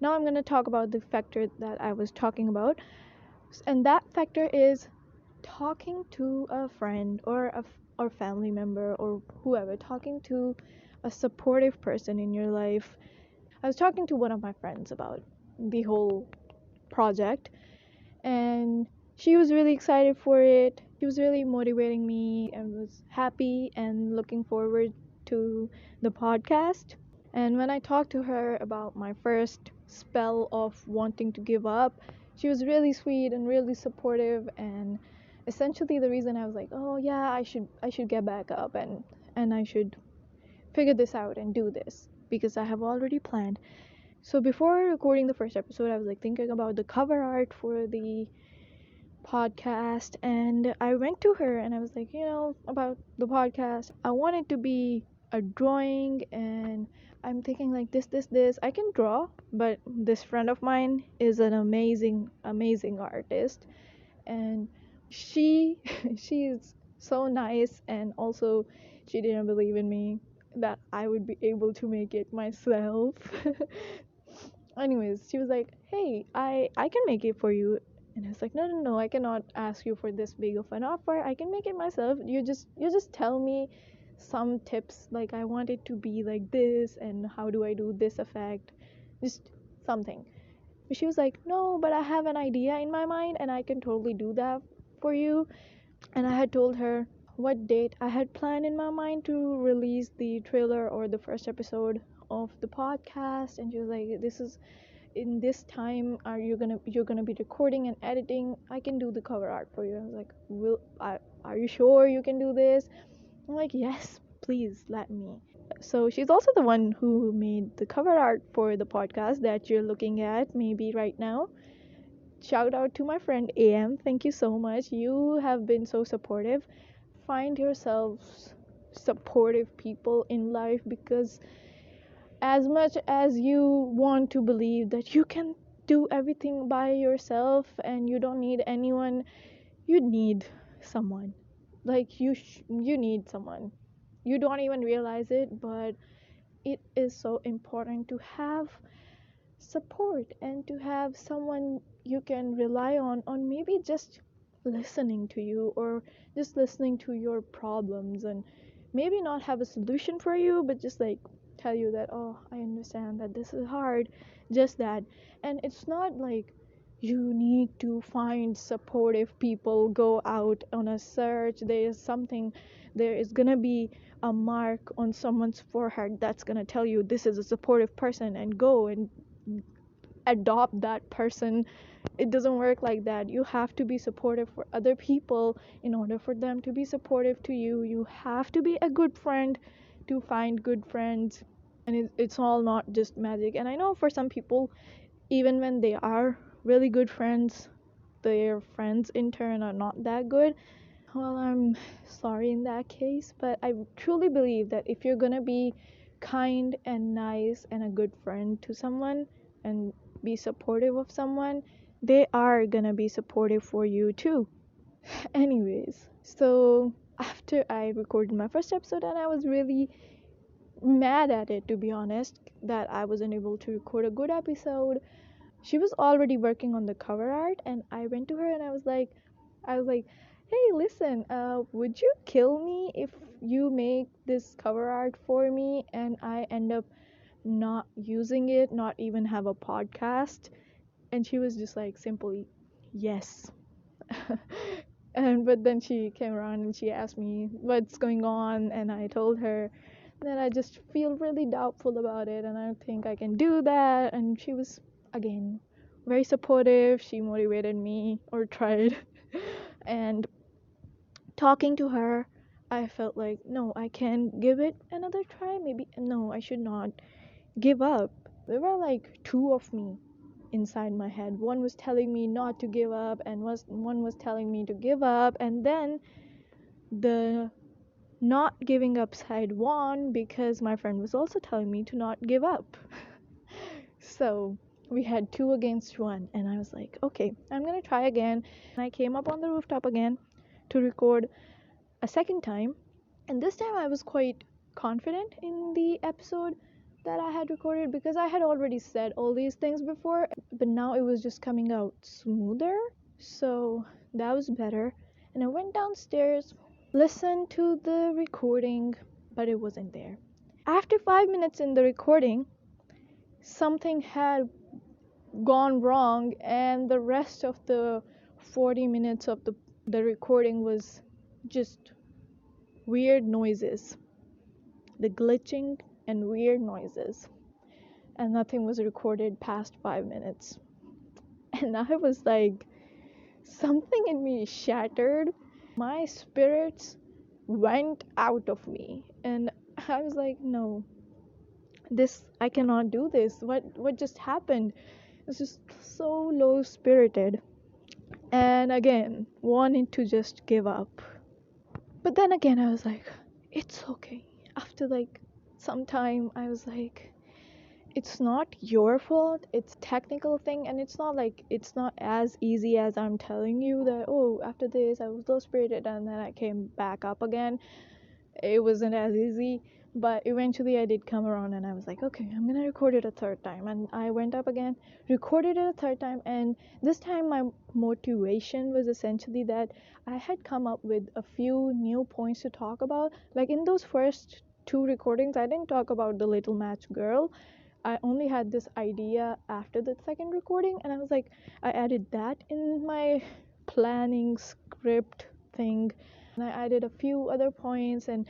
Now I'm going to talk about the factor that I was talking about, and that factor is talking to a friend or family member or whoever, talking to a supportive person in your life. I was talking to one of my friends about the whole project, and she was really excited for it. She was really motivating me and was happy and looking forward to the podcast. And when I talked to her about my first spell of wanting to give up, she was really sweet and really supportive, and essentially the reason I was like, "Oh yeah, I should get back up and I should figure this out and do this because I have already planned." So before recording the first episode, I was like thinking about the cover art for the podcast, and I went to her and I was like, about the podcast, I want it to be a drawing, and I'm thinking like this. I can draw, but this friend of mine is an amazing artist, and she she is so nice, and also she didn't believe in me that I would be able to make it myself. Anyways, she was like, "Hey, I can make it for you." And I was like, "No, I cannot ask you for this big of an offer. I can make it myself. You just tell me some tips, like I want it to be like this, and how do I do this effect, just something." But she was like, "No, but I have an idea in my mind and I can totally do that for you." And I had told her what date I had planned in my mind to release the trailer or the first episode of the podcast, and she was like, "This is in this time, are you're gonna be recording and editing. I can do the cover art for you." I was like, are you sure you can do this?" I'm like, "Yes, please let me." So she's also the one who made the cover art for the podcast that you're looking at maybe right now. Shout out to my friend AM. Thank you so much. You have been so supportive. Find yourselves supportive people in life, because as much as you want to believe that you can do everything by yourself and you don't need anyone, you need someone. Like you need someone. You don't even realize it, but it is so important to have support and to have someone you can rely on maybe just listening to you, or just listening to your problems, and maybe not have a solution for you, but just like tell you that, "Oh, I understand that this is hard," just that. And it's not like you need to find supportive people, go out on a search. There is gonna be a mark on someone's forehead that's gonna tell you this is a supportive person, and go and adopt that person. It doesn't work like that. You have to be supportive for other people in order for them to be supportive to you. You have to be a good friend to find good friends, and it's all not just magic. And I know for some people, even when they are really good friends, their friends in turn are not that good. Well, I'm sorry in that case, but I truly believe that if you're gonna be kind and nice and a good friend to someone and be supportive of someone, they are gonna be supportive for you too. Anyways, so after I recorded my first episode, and I was really mad at it, to be honest, that I wasn't able to record a good episode. She was already working on the cover art, and I went to her and I was like, "Hey, listen, would you kill me if you make this cover art for me and I end up not using it, not even have a podcast?" And she was just like, simply, "Yes." And but then she came around and she asked me what's going on, and I told her that I just feel really doubtful about it and I don't think I can do that. And she was, again, very supportive. She motivated me, or tried. And talking to her, I felt like, no, I can give it another try. Maybe, no, I should not give up. There were like two of me inside my head. One was telling me not to give up, and one was telling me to give up. And then the not giving up side won, because my friend was also telling me to not give up. So we had two against one, and I was like, "Okay, I'm gonna try again." And I came up on the rooftop again to record a second time, and this time I was quite confident in the episode, that I had recorded because I had already said all these things before, but now it was just coming out smoother. So that was better. And I went downstairs, listened to the recording, but it wasn't there. After 5 minutes in the recording, something had gone wrong, and the rest of the 40 minutes of the recording was just weird noises, the glitching and weird noises, and nothing was recorded past 5 minutes. And I was like, something in me shattered. My spirits went out of me, and I was like, no, this, I cannot do this. What just happened? It's just so low spirited. And again, wanting to just give up. But then again, I was like, it's okay. After like some time, I was like, it's not your fault. It's a technical thing, and it's not as easy as I'm telling you that, oh, after this I was low spirited and then I came back up again. It wasn't as easy, but eventually I did come around, and I was like, okay, I'm gonna record it a third time. And I went up again, recorded it a third time, and this time my motivation was essentially that I had come up with a few new points to talk about. Like in those first two recordings, I didn't talk about the little match girl. I only had this idea after the second recording, and I was like, I added that in my planning script thing, and I added a few other points, and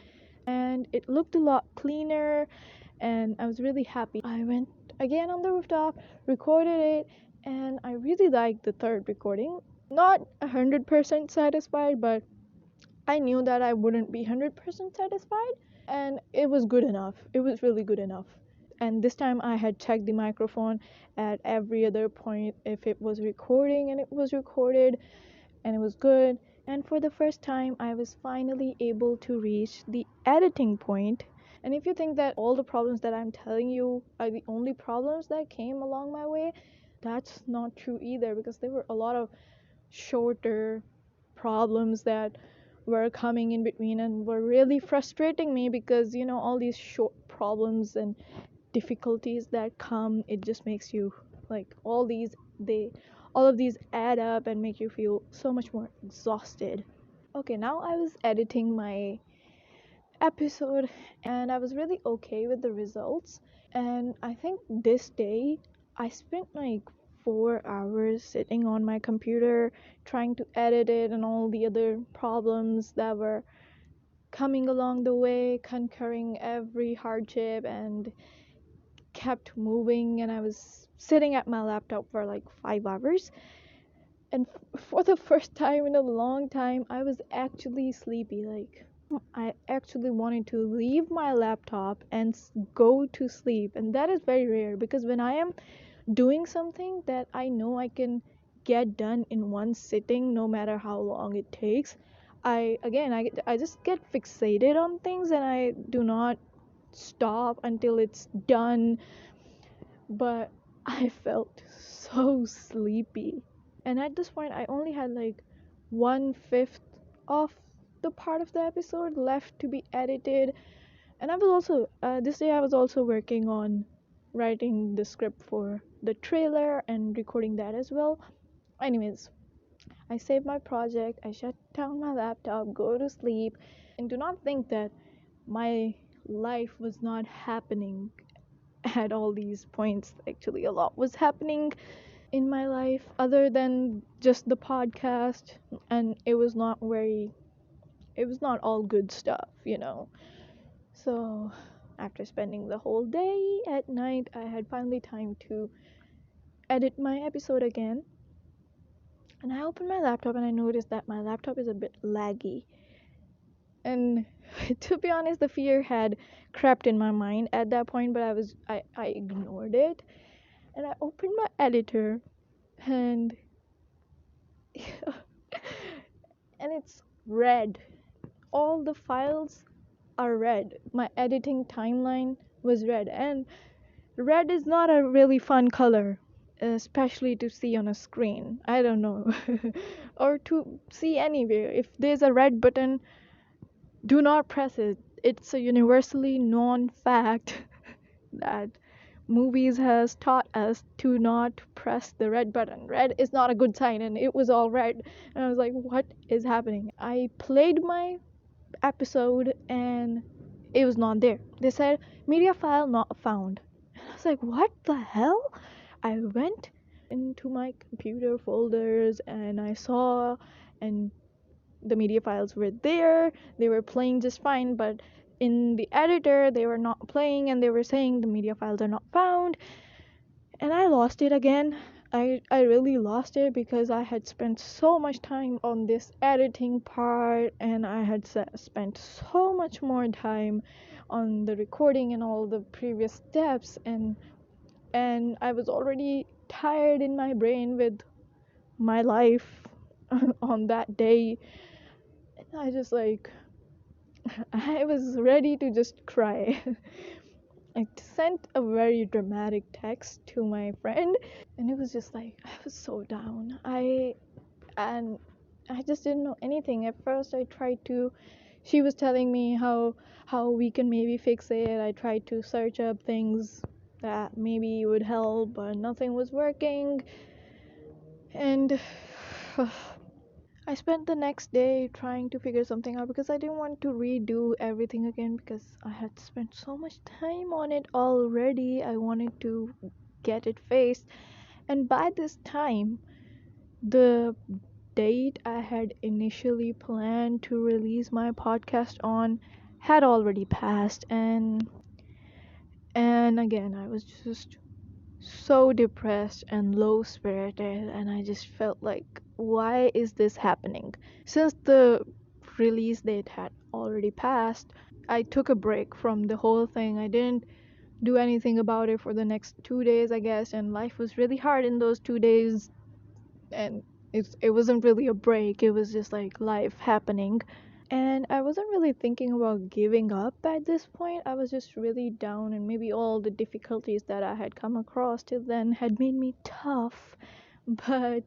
it looked a lot cleaner, and I was really happy. I went again on the rooftop, recorded it, and I really liked the third recording. Not 100% satisfied, but I knew that I wouldn't be 100% satisfied, and it was good enough. It was really good enough. And this time I had checked the microphone at every other point if it was recording, and it was recorded, and it was good. And for the first time, I was finally able to reach the editing point. And if you think that all the problems that I'm telling you are the only problems that came along my way, that's not true either, because there were a lot of shorter problems that were coming in between and were really frustrating me, because all these short problems and difficulties that come, it just makes you like all of these add up and make you feel so much more exhausted. Okay, now I was editing my episode, and I was really okay with the results. And I think this day I spent like 4 hours sitting on my computer trying to edit it, and all the other problems that were coming along the way, conquering every hardship, and kept moving. And I was sitting at my laptop for like 5 hours, and for the first time in a long time I was actually sleepy. Like, I actually wanted to leave my laptop and go to sleep, and that is very rare, because when I am doing something that I know I can get done in one sitting, no matter how long it takes, I just get fixated on things, and I do not stop until it's done. But I felt so sleepy, and at this point I only had like 1/5 of the part of the episode left to be edited. And I was also this day I was also working on writing the script for the trailer and recording that as well. Anyways, I saved my project, I shut down my laptop, go to sleep, and do not think that my life was not happening at all these points. Actually, a lot was happening in my life other than just the podcast, and it was not all good stuff. So after spending the whole day, at night I had finally time to edit my episode again. And I opened my laptop, and I noticed that my laptop is a bit laggy. And to be honest, the fear had crept in my mind at that point, but I ignored it. And I opened my editor, and and it's red. All the files are red. My editing timeline was red, and red is not a really fun color, especially to see on a screen. I don't know. Or to see anywhere. If there's a red button, do not press it. It's a universally known fact that movies has taught us to not press the red button. Red is not a good sign, and it was all red. And I was like, what is happening? I played my episode and it was not there. They said media file not found. And I was like, what the hell? I went into my computer folders and I saw, and the media files were there. They were playing just fine, but in the editor they were not playing and they were saying the media files are not found. And I lost it again. I really lost it because I had spent so much time on this editing part and I had spent so much more time on the recording and all the previous steps, and I was already tired in my brain with my life on that day. And I just like I was ready to just cry. I sent a very dramatic text to my friend and it was just like I was so down. And I just didn't know anything. At first I tried to, she was telling me how we can maybe fix it. I tried to search up things that maybe would help, but nothing was working. And I spent the next day trying to figure something out because I didn't want to redo everything again because I had spent so much time on it already. I wanted to get it fixed. And by this time, the date I had initially planned to release my podcast on had already passed, and again I was just so depressed and low spirited, and I just felt like, why is this happening? Since the release date had already passed, I took a break from the whole thing. I didn't do anything about it for the next 2 days, I guess, and life was really hard in those 2 days. And it wasn't really a break, it was just like life happening. And I wasn't really thinking about giving up at this point. I was just really down, and maybe all the difficulties that I had come across till then had made me tough. But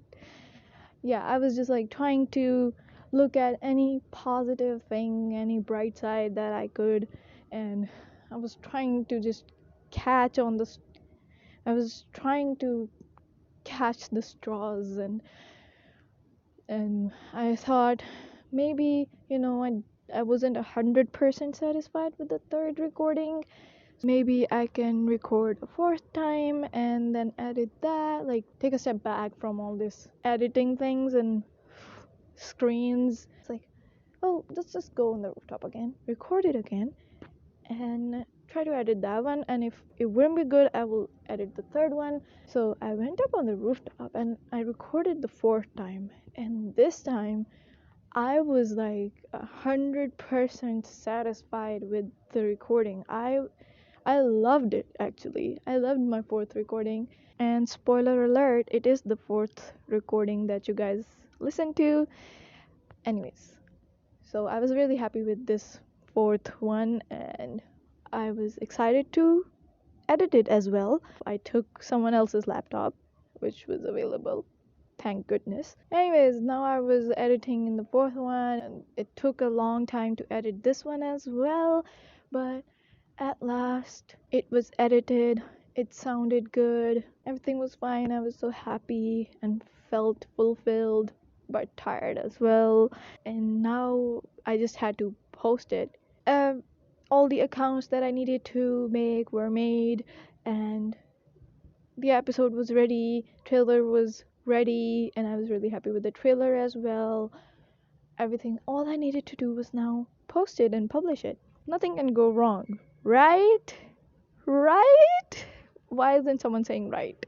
yeah, I was just like trying to look at any positive thing, any bright side that I could, and I was trying to just catch on the I was trying to catch the straws, and I thought maybe, I wasn't 100% satisfied with the third recording. Maybe I can record a fourth time and then edit that, like take a step back from all this editing things and screens. It's like, oh, let's just go on the rooftop again, record it again, and try to edit that one. And if it wouldn't be good, I will edit the third one. So I went up on the rooftop and I recorded the fourth time, and this time I was like 100% satisfied with the recording. I loved it, actually. I loved my fourth recording. And spoiler alert, it is the fourth recording that you guys listen to. Anyways, so I was really happy with this fourth one, and I was excited to edit it as well. I took someone else's laptop, which was available, thank goodness. Anyways, now I was editing in the fourth one, and it took a long time to edit this one as well, but at last it was edited. It sounded good, everything was fine. I was so happy and felt fulfilled, but tired as well. And now I just had to post it. All the accounts that I needed to make were made, and the episode was ready, trailer was ready, and I was really happy with the trailer as well. Everything, all I needed to do was now post it and publish it. Nothing can go wrong, right? Right? Why isn't someone saying right?